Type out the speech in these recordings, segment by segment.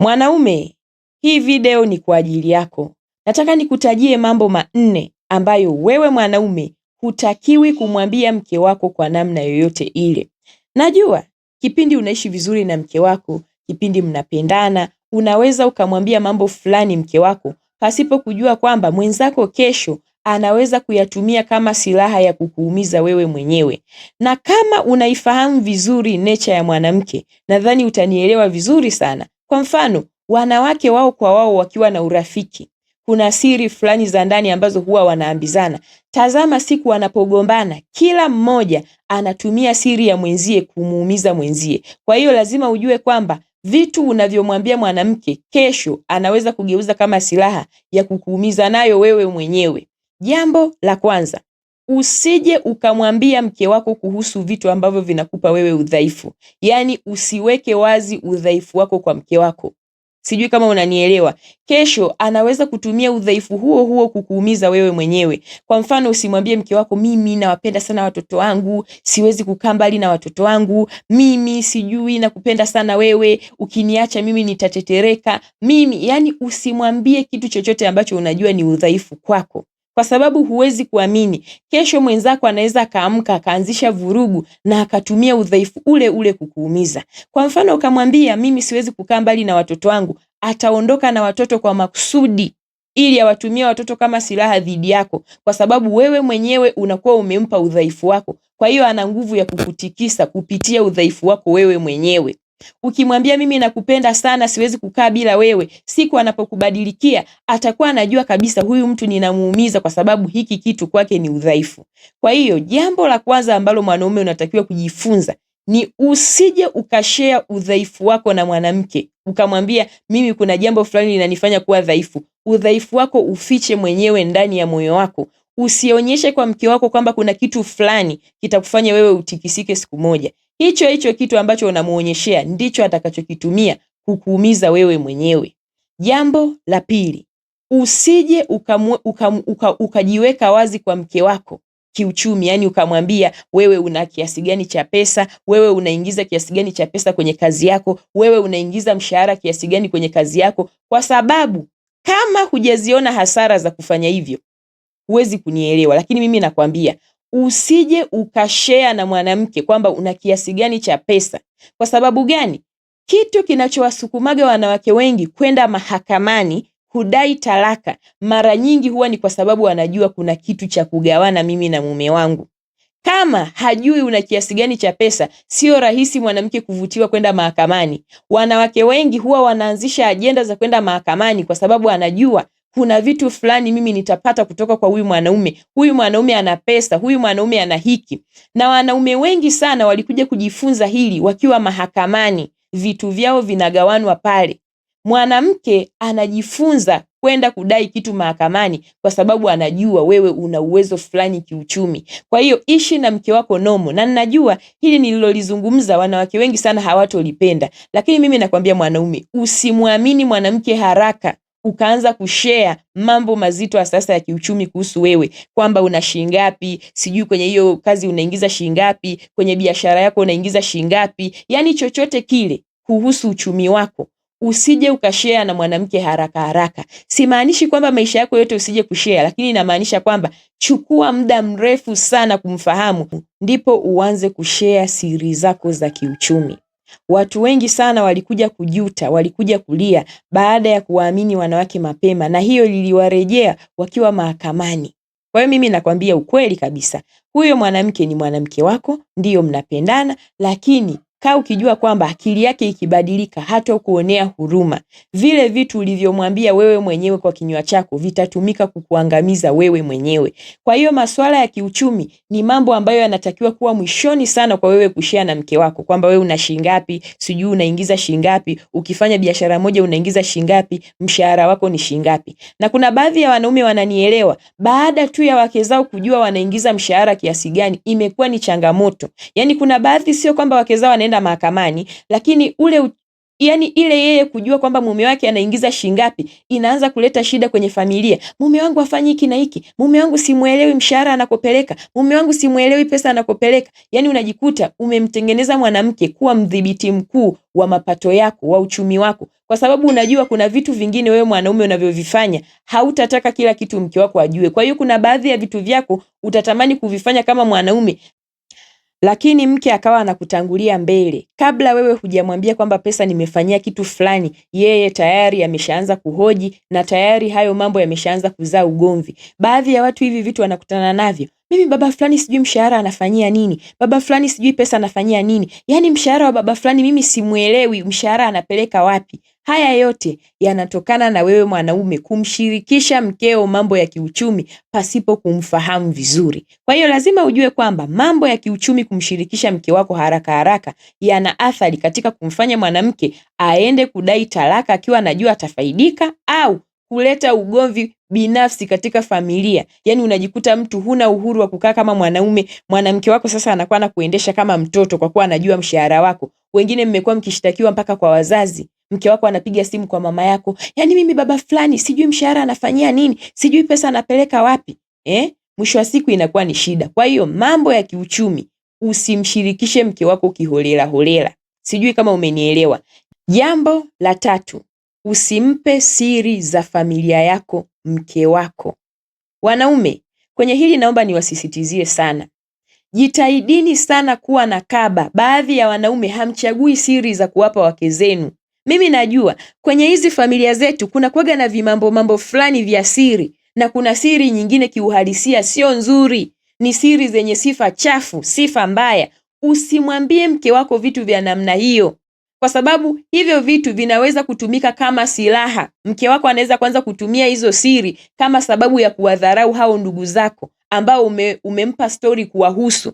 Mwanaume, hii video ni kwa ajili yako. Nataka nikutajie mambo manne ambayo wewe mwanaume hutakiwi kumwambia mke wako kwa namna yoyote ile. Najua kipindi unaishi vizuri na mke wako, kipindi mnapendana, unaweza ukamwambia mambo fulani mke wako pasipo kujua kwamba mwenzako kesho anaweza kuyatumia kama silaha ya kukuumiza wewe mwenyewe. Na kama unaifahamu vizuri nature ya mwanamke, nadhani utanielewa vizuri sana. Kwa mfano, wanawake wao kwa wao wakiwa na urafiki, kuna siri fulani za ndani ambazo huwa wanaambizana. Tazama siku wanapogombana, kila mmoja anatumia siri ya mwenzie kumuumiza mwenzie. Kwa hiyo lazima ujue kwamba vitu unavyomwambia mwanamke kesho anaweza kugeuza kama silaha ya kukuumiza nayo wewe mwenyewe. Jambo la kwanza, usije ukamwambia mke wako kuhusu vitu ambavyo vinakupa wewe udhaifu. Yaani usiweke wazi udhaifu wako kwa mke wako. Sijui kama unanielewa. Kesho anaweza kutumia udhaifu huo huo kukuumiza wewe mwenyewe. Kwa mfano, usimwambie mke wako, mimi nawapenda sana watoto wangu, siwezi kukaa mbali na watoto wangu, mimi sijui nakupenda sana wewe, ukiniacha mimi nitatetereka. Yani usimwambie kitu chochote ambacho unajua ni udhaifu kwako. Kwa sababu huwezi kuamini, kesho mwenzako anaweza kaamka akaanzisha vurugu na akatumia udhaifu ule ule kukuumiza. Kwa mfano ukamwambia, mimi siwezi kukaa mbali na watoto wangu, ataondoka na watoto kwa makusudi ili awatumie watoto kama silaha dhidi yako, kwa sababu wewe mwenyewe unakuwa umempa udhaifu wako. Kwa hiyo ana nguvu ya kukutikisa kupitia udhaifu wako wewe mwenyewe. Ukimwambia mimi nakupenda sana, siwezi kukaa bila wewe, siku anapokubadilikia atakuwa anajua kabisa huyu mtu ninamuumiza kwa sababu hiki kitu kwake ni udhaifu. Kwa hiyo jambo la kwanza ambalo mwanaume unatakiwa kujifunza ni usije ukashare udhaifu wako na mwanamke. Ukamwambia mimi kuna jambo fulani linanifanya kuwa dhaifu. Udhaifu wako ufiche mwenyewe ndani ya moyo wako. Usionyeshe kwa mke wako kwamba kuna kitu fulani kitakufanya wewe utikisike siku moja. Hicho kitu ambacho unamuonyeshea ndicho atakachokitumia kukuumiza wewe mwenyewe. Jambo la pili, usije ukajiweka wazi kwa mke wako kiuchumi. Yani ukamwambia wewe una kiasi gani cha pesa, wewe unaingiza kiasi gani cha pesa kwenye kazi yako, wewe unaingiza mshahara kiasi gani kwenye kazi yako, kwa sababu kama hujaziona hasara za kufanya hivyo huwezi kunielewa. Lakini mimi nakwambia usije ukashare na mwanamke kwamba una kiasi gani cha pesa. Kwa sababu gani? Kitu kinachowasukumaga wanawake wengi kwenda mahakamani kudai talaka mara nyingi huwa ni kwa sababu wanajua kuna kitu cha kugawana mimi na mume wangu. Kama hajui una kiasi gani cha pesa, sio rahisi mwanamke kuvutiwa kwenda mahakamani. Wanawake wengi huwa wanaanzisha ajenda za kwenda mahakamani kwa sababu anajua kuna vitu fulani mimi nitapata kutoka kwa huyu mwanaume. Huyu mwanaume ana pesa, huyu mwanaume ana hiki. Na wanaume wengi sana walikuja kujifunza hili wakiwa mahakamani. Vitu vyao vinagawanwa pale. Mwanamke anajifunza kwenda kudai kitu mahakamani kwa sababu anajua wewe una uwezo fulani kiuchumi. Kwa hiyo ishi na mke wako nomo. Na ninajua hili nililolizungumza wanawake wengi sana hawatolipenda. Lakini mimi nakwambia mwanaume, usimwamini mwanamke haraka ukaanza kushare mambo mazito sasa ya kiuchumi kuhusu wewe, kwamba una shilingi ngapi, sijui kwenye hiyo kazi unaingiza shilingi ngapi, kwenye biashara yako unaingiza shilingi ngapi. Yani chochote kile kuhusu uchumi wako usije ukashare na mwanamke haraka haraka. Simaanishi kwamba maisha yako yote usije kushare, lakini inamaanisha kwamba chukua muda mrefu sana kumfahamu ndipo uanze kushare siri zako za kiuchumi. Watu wengi sana walikuja kujuta, walikuja kulia baada ya kuwaamini wanawake mapema, na hiyo liliwarejea wakiwa mahakamani. Kwa hiyo mimi nakwambia ukweli kabisa, huyo mwanamke ni mwanamke wako, ndiyo mnapendana, lakini kaa ukijua kwamba akili yake ikibadilika hata kuonea huruma. Vile vitu ulivyomwambia wewe mwenyewe kwa kinywa chako vitatumika kukuangamiza wewe mwenyewe. Kwa hiyo masuala ya kiuchumi ni mambo ambayo yanatakiwa kuwa mwishoni sana kwa wewe kushare na mke wako, kwamba wewe una shilingi ngapi, sijui unaingiza shilingi ngapi, ukifanya biashara moja unaingiza shilingi ngapi, mshahara wako ni shilingi ngapi. Na kuna baadhi ya wanaume wananielewa, baada tu ya wake zao kujua wanaingiza mshahara kiasi gani imekuwa ni changamoto. Yani kuna baadhi sio kwamba wake zao wanaenda mahakamani, lakini ile yeye kujua kwamba mume wake anaingiza shilingi ngapi inaanza kuleta shida kwenye familia. Mume wangu afanye hiki na hiki, mume wangu simuelewi mshahara anakopeleka, mume wangu simuelewi pesa anakopeleka. Yani unajikuta umemtengeneza mwanamke kuwa mdhibiti mkuu wa mapato yako, wa uchumi wako. kwa sababu unajua kuna vitu vingine wewe mwanaume unavyovifanya hautataka kila kitu mke wako ajue. Kwa hiyo kuna baadhi ya vitu vyako utatamani kuvifanya kama mwanaume, lakini mke akawa anakutangulia mbele. Kabla wewe hujamwambia kwamba pesa nimefanyia kitu fulani, yeye tayari ameshaanza kuhoji na tayari hayo mambo yameshaanza kuzaa ugomvi. Baadhi ya watu hivi vitu wanakutana navyo. Mimi baba fulani sijui mshahara anafanyia nini. Baba fulani sijui pesa anafanyia nini. Yaani mshahara wa baba fulani mimi simuelewi mshahara anapeleka wapi. Haya yote yanatokana na wewe mwanaume kumshirikisha mkeo mambo ya kiuchumi pasipo kumfahamu vizuri. Kwa hiyo lazima ujue kwamba mambo ya kiuchumi kumshirikisha mke wako haraka haraka yana athari katika kumfanya mwanamke aende kudai talaka akiwa anajua atafaidika, au kuleta ugomvi binafsi katika familia. Yaani unajikuta mtu huna uhuru wa kukaa kama mwanaume, mwanamke wako sasa anakuwa na kuendesha kama mtoto kwa kuwa anajua mshahara wako. Wengine mmekuwa mkishtakiwa mpaka kwa wazazi. Mke wako anapiga simu kwa mama yako, yaani mimi baba fulani sijui mshahara anafanyia nini, sijui pesa anapeleka wapi. Mwisho wa siku inakuwa ni shida. Kwa hiyo mambo ya kiuchumi usimshirikishe mke wako kiholela holela. Sijui kama umenielewa. Jambo la 3, usimpe siri za familia yako mke wako. Wanaume, kwenye hili naomba niwasisitizie sana. Jitahidini sana kuwa na kaba. Baadhi ya wanaume hamchagui siri za kuwapa wake zenu. Mimi najua kwenye hizi familia zetu kuna kuwaga na mambo fulani vya siri, na kuna siri nyingine kiuhalisia sio nzuri. Ni siri zenye sifa chafu, sifa mbaya. Usimwambie mke wako vitu vya namna hiyo, kwa sababu hivyo vitu vinaweza kutumika kama silaha. Mke wako anaweza kwanza kutumia hizo siri kama sababu ya kuwadharau hao ndugu zako ambao umempa story kuwahusu.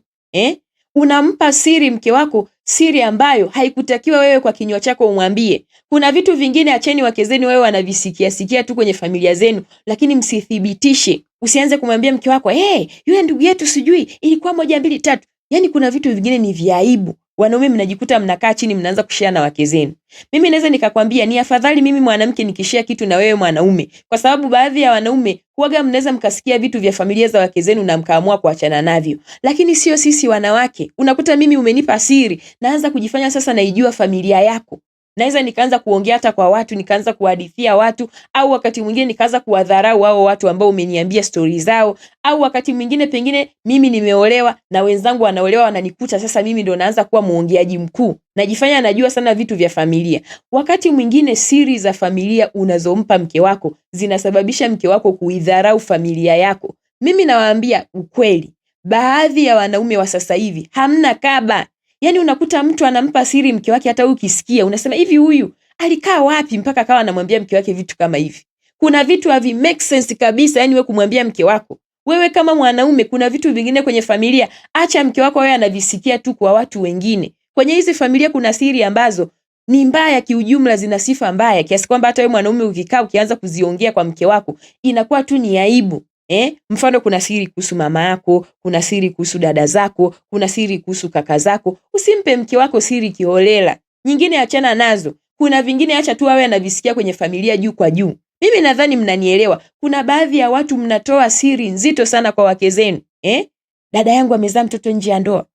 Unampa siri mke wako, siri ambayo haikutakiwa wewe kwa kinywa chako umwambie. Kuna vitu vingine acheni wake zenu wewe wanavisikia tu kwenye familia zenu, lakini msithibitishe. Usianze kumwambia mke wako, yule ndugu yetu sijui ilikuwa 1 2 3. Yaani kuna vitu vingine ni vya aibu. Wanaume mnajikuta mnakaa chini mnaanza kushare na wake zenu. Mimi naweza nikakwambia ni afadhali mimi mwanamke nikishare kitu na wewe mwanaume, kwa sababu baadhi ya wanaume huaga mnaweza mkasikia vitu vya familia za wake zenu na mkaamua kuachana navyo. Lakini sio sisi wanawake. Unakuta mimi umenipa siri, naanza kujifanya sasa naijua familia yako. Naweza nikaanza kuongea hata kwa watu, nikaanza kuhadithia watu, au wakati mwingine nikaanza kuwadharau hao watu ambao umeniambia stories zao, au wakati mwingine pengine mimi nimeolewa na wenzangu wanaolewa wananikuta sasa mimi ndo naanza kuwa muongeaji mkuu. Najifanya najua sana vitu vya familia. Wakati mwingine siri za familia unazompa mke wako zinasababisha mke wako kuidharau familia yako. Mimi nawaambia ukweli, baadhi ya wanaume wa sasa hivi hamna kaba. Yaani unakuta mtu anampa siri mke wake, hata ukisikia unasema hivi huyu alikaa wapi mpaka akawa anamwambia mke wake vitu kama hivi. Kuna vitu havi make sense kabisa, yani wewe kumwambia mke wako. Wewe kama mwanaume kuna vitu vingine kwenye familia, acha mke wako wewe anavisikia tu kwa watu wengine. Kwenye hizi familia kuna siri ambazo ni mbaya kiujumla, zina sifa mbaya kiasi kwamba hata wewe mwanaume ukikaa ukianza kuziongea kwa mke wako inakuwa tu ni aibu. Mfano kuna siri kuhusu mama yako, kuna siri kuhusu dada zako, kuna siri kuhusu kaka zako. Usimpe mke wako siri kiholela. Nyingine achana nazo. Kuna vingine acha tu awe anavisikia kwenye familia juu kwa juu. Mimi nadhani mnanielewa. Kuna baadhi ya watu mnatoa siri nzito sana kwa wake zenu. Dada yangu amezaa mtoto nje ya ndoa.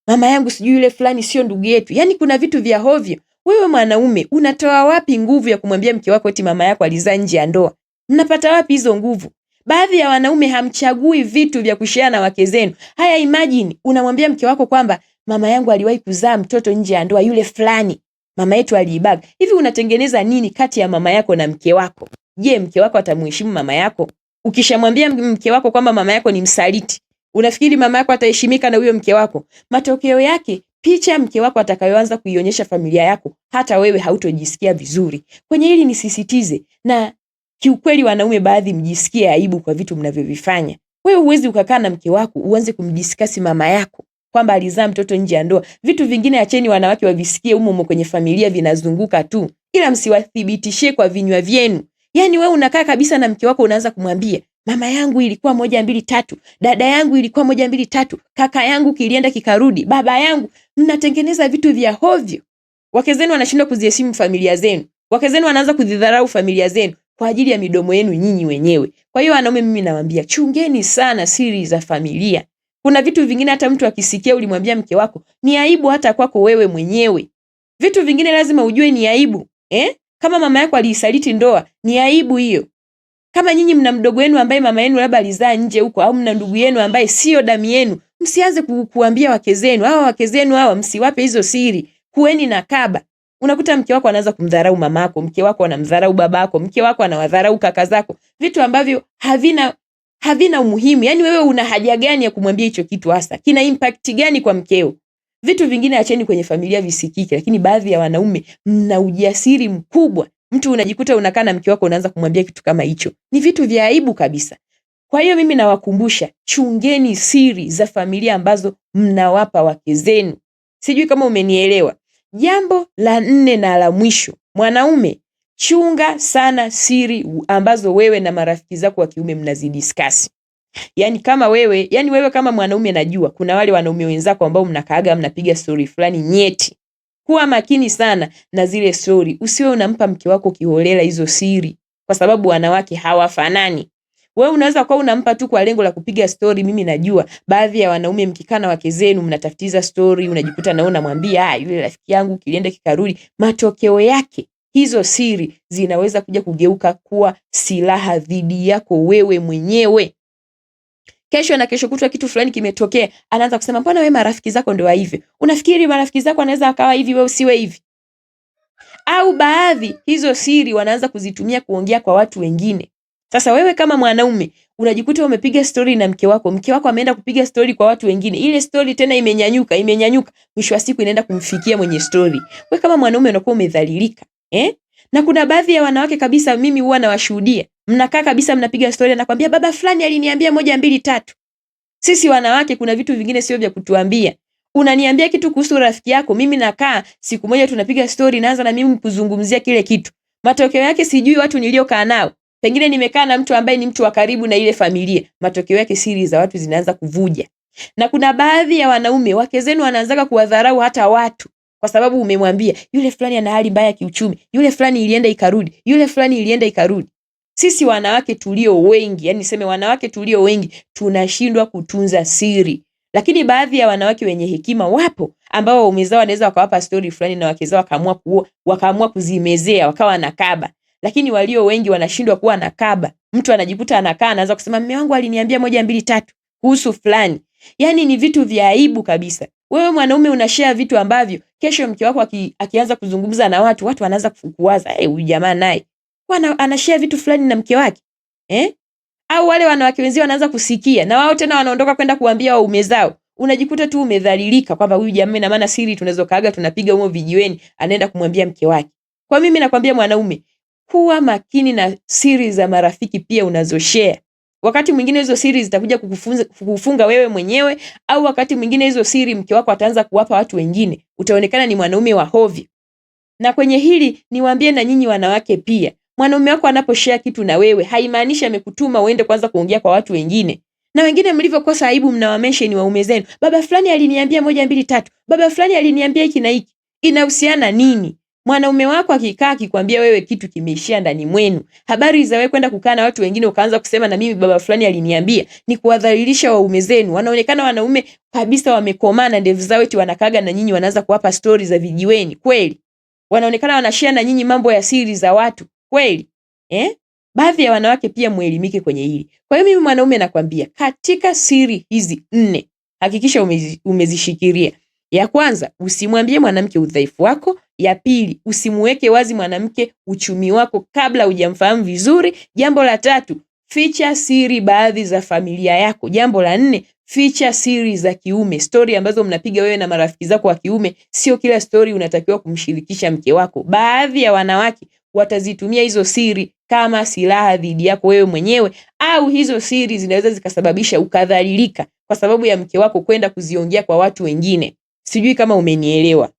Mama yangu sijui yule fulani sio ndugu yetu. Yaani kuna vitu vya hovyo. Wewe mwanaume unatoa wapi nguvu ya kumwambia mke wako eti mama yako alizaa nje ya ndoa? Mnapata wapi hizo nguvu? Baadhi ya wanaume hamchagui vitu vya kushare na wake zenu. Haya, imagine unamwambia mke wako kwamba mama yangu aliwahi kuzaa mtoto nje ya ndoa, yule fulani mama yetu aliibaga. Hivi unatengeneza nini kati ya mama yako na mke wako? Je, mke wako atamheshimu mama yako? Ukishamwambia mke wako kwamba mama yako ni msaliti, unafikiri mama yako ataheshimika na huyo mke wako? Matokeo yake picha mke wako atakayoanza kuionyesha familia yako, hata wewe hautojisikia vizuri. Kwenye hili nisisitize, na kiukweli wanaume baadhi mjisikie aibu kwa vitu mnavyovifanya. Wewe huwezi ukakaa na mke wako uanze kumdiskasi mama yako kwamba alizaa mtoto nje ya ndoa. Vitu vingine acheni wanawake wavisikie humo kwenye familia, vinazunguka tu, ila msiwathibitishie kwa vinywa vyenu. Yaani wewe unakaa kabisa na mke wako unaanza kumwambia mama yangu ilikuwa 1 2 3, dada yangu ilikuwa 1 2 3, kaka yangu kilienda kikarudi, baba yangu. Mnatengeneza vitu vya hovyo. Wake zenu wanashindwa kuziheshimu familia zenu. Wake zenu wanaanza kudhidharau familia zenu kwa ajili ya midomo yenu nyinyi wenyewe. Kwa hiyo wanaume, mimi nawaambia chungeni sana siri za familia. Kuna vitu vingine hata mtu akisikia ulimwambia mke wako ni aibu hata kwako wewe mwenyewe. Vitu vingine lazima ujue ni aibu. Kama mama yako aliisaliti ndoa, ni aibu hiyo. Kama nyinyi mna mdogo wenu ambaye mama yenu labda alizaa nje huko, au mna ndugu yenu ambaye sio damu yenu, msianze kuambia wake zenu. Hawa wake zenu hawa msiwape hizo siri. Kuweni na kaba. Unakuta mke wako anaanza kumdharau mamako, mke wako anamdharau babako, mke wako anawadharau kaka zako. Vitu ambavyo havina umuhimu. Yaani wewe una haja gani ya kumwambia hicho kitu hasa? Kina impact gani kwa mkeo? Vitu vingine acheni kwenye familia visikike, lakini baadhi ya wanaume mna ujasiri mkubwa. Mtu unajikuta unakaa na mke wako unaanza kumwambia kitu kama hicho. Ni vitu vya aibu kabisa. Kwa hiyo mimi nawakumbusha, chungeni siri za familia ambazo mnawapa wake zenu. Sijui kama umenielewa. Jambo la 4 na la mwisho, mwanaume, chunga sana siri ambazo wewe na marafiki zako wa kiume mnazidiscuss. Yaani wewe kama mwanaume, najua kuna wale wanaume wenzako ambao mnakaaga mnapiga story fulani nyeti. Kuwa makini sana na zile story. Usiwe unampa mke wako kiholela hizo siri, kwa sababu wanawake hawafanani. Wewe unaweza kuwa unampa tu kwa lengo la kupiga story. Mimi najua baadhi ya wanaume mkikaa na wake zenu mnatafutiza story, unajikuta naona mwambia yule rafiki yangu kilienda kikarudi. Matokeo yake hizo siri zinaweza kuja kugeuka kuwa silaha dhidi yako wewe mwenyewe. Kesho na kesho kutwa kitu fulani kimetokea, anaanza kusema mbona wewe marafiki zako ndio hivi? Unafikiri marafiki zako anaweza akawa hivi, wewe usiwe hivi? Au baadhi hizo siri wanaanza kuzitumia kuongea kwa watu wengine. Sasa wewe kama mwanaume unajikuta umepiga story na mke wako ameenda kupiga story kwa watu wengine. Ile story tena imenyanyuka, mwisho wa siku inaenda kumfikia mwenye story. Wewe kama mwanaume unakuwa umedhalilika. Na kuna baadhi ya wanawake kabisa, mimi huwa nawashuhudia, mnakaa kabisa mnapiga story, anakuambia baba fulani aliniambia 1 2 3. Sisi wanawake kuna vitu vingine sio vya kutuambia. Unaniambia kitu kuhusu rafiki yako, mimi nakaa siku moja tunapiga story, naanza na mimi kuzungumzia kile kitu. Matokeo yake sijui watu niliokaa nao. Pengine nimekaa na mtu ambaye ni mtu wa karibu na ile familia. Matokeo yake siri za watu zinaanza kuvuja. Na kuna baadhi ya wanaume wake zenu wanaanza kuwadharau hata watu, kwa sababu umemwambia yule fulani ana hali mbaya kiuchumi, yule fulani ilienda ikarudi. Sisi wanawake tulio wengi, yani niseme wanawake tulio wengi, tunashindwa kutunza siri. Lakini baadhi ya wanawake wenye hekima wapo, ambao waume zao wanaweza wakawapa story fulani na wake zao wakaamua kuzimezea, wakawa nakaba. Lakini walio wengi wanashindwa kuwa nakaba. Mtu anajikuta anakaa anaanza kusema mume wangu aliniambia 1 2 3 kuhusu fulani. Yani ni vitu vya aibu kabisa. Wewe mwanaume unashare vitu ambavyo kesho mke wako akianza kuzungumza na watu wanaanza kukuwaza, huyu jamaa naye anashare vitu fulani na mke wake. Au wale wanawake wenzao wanaanza kusikia na wao tena wanaondoka kwenda kuambia waume zao. Unajikuta tu umedhalilika kwamba huyu jamaa na maana siri tunazokaaga tunapiga humo vijiweni, anaenda kumwambia mke wake. Kwa mimi nakwambia mwanaume, kuwa makini na siri za marafiki pia unazoshare. Wakati mwingine hizo siri zitakuja kukufunga wewe mwenyewe, au wakati mwingine hizo siri mke wako ataanza kuwapa watu wengine. Utaonekana ni mwanaume wa hovyo. Na kwenye hili niwaambie na nyinyi wanawake pia, mwanaume wako anaposhare kitu na wewe, haimaanishi amekutuma uende kwanza kuongea kwa watu wengine. Na wengine mlivyokosa aibu mnawamention waume zenu. Baba fulani aliniambia 1 2 3. Baba fulani aliniambia hiki na hiki. Inahusiana nini? Mwanaume wako akikaa akikwambia wewe kitu kimeishia ndani mwenu. Habari za wewe kwenda kukaa na watu wengine ukaanza kusema na mimi baba fulani aliniambia, ni kuwadhalilisha waume zenu. Wanaonekana wanaume kabisa wamekomaa na ndevu zao eti wanakaga na nyinyi wanaanza kuwapa stories za vijiweni. Kweli? Wanaonekana wanashare na nyinyi mambo ya siri za watu. Kweli? Baadhi ya wanawake pia muelimike kwenye hili. Kwa hiyo mimi mwanaume nakwambia, katika siri hizi 4 hakikisha umezishikilia. Ya kwanza, usimwambie mwanamke udhaifu wako. Ya pili, usimuweke wazi mwanamke uchumi wako kabla hujamfahamu vizuri. Jambo la 3, ficha siri baadhi za familia yako. Jambo la 4, ficha siri za kiume. Story ambazo mnapiga wewe na marafiki zako wa kiume, sio kila story unatakiwa kumshirikisha mke wako. Baadhi ya wanawake watazitumia hizo siri kama silaha dhidi yako wewe mwenyewe, au hizo siri zinaweza zikasababisha ukadhalilika kwa sababu ya mke wako kwenda kuziongea kwa watu wengine. Sijui kama umenielewa.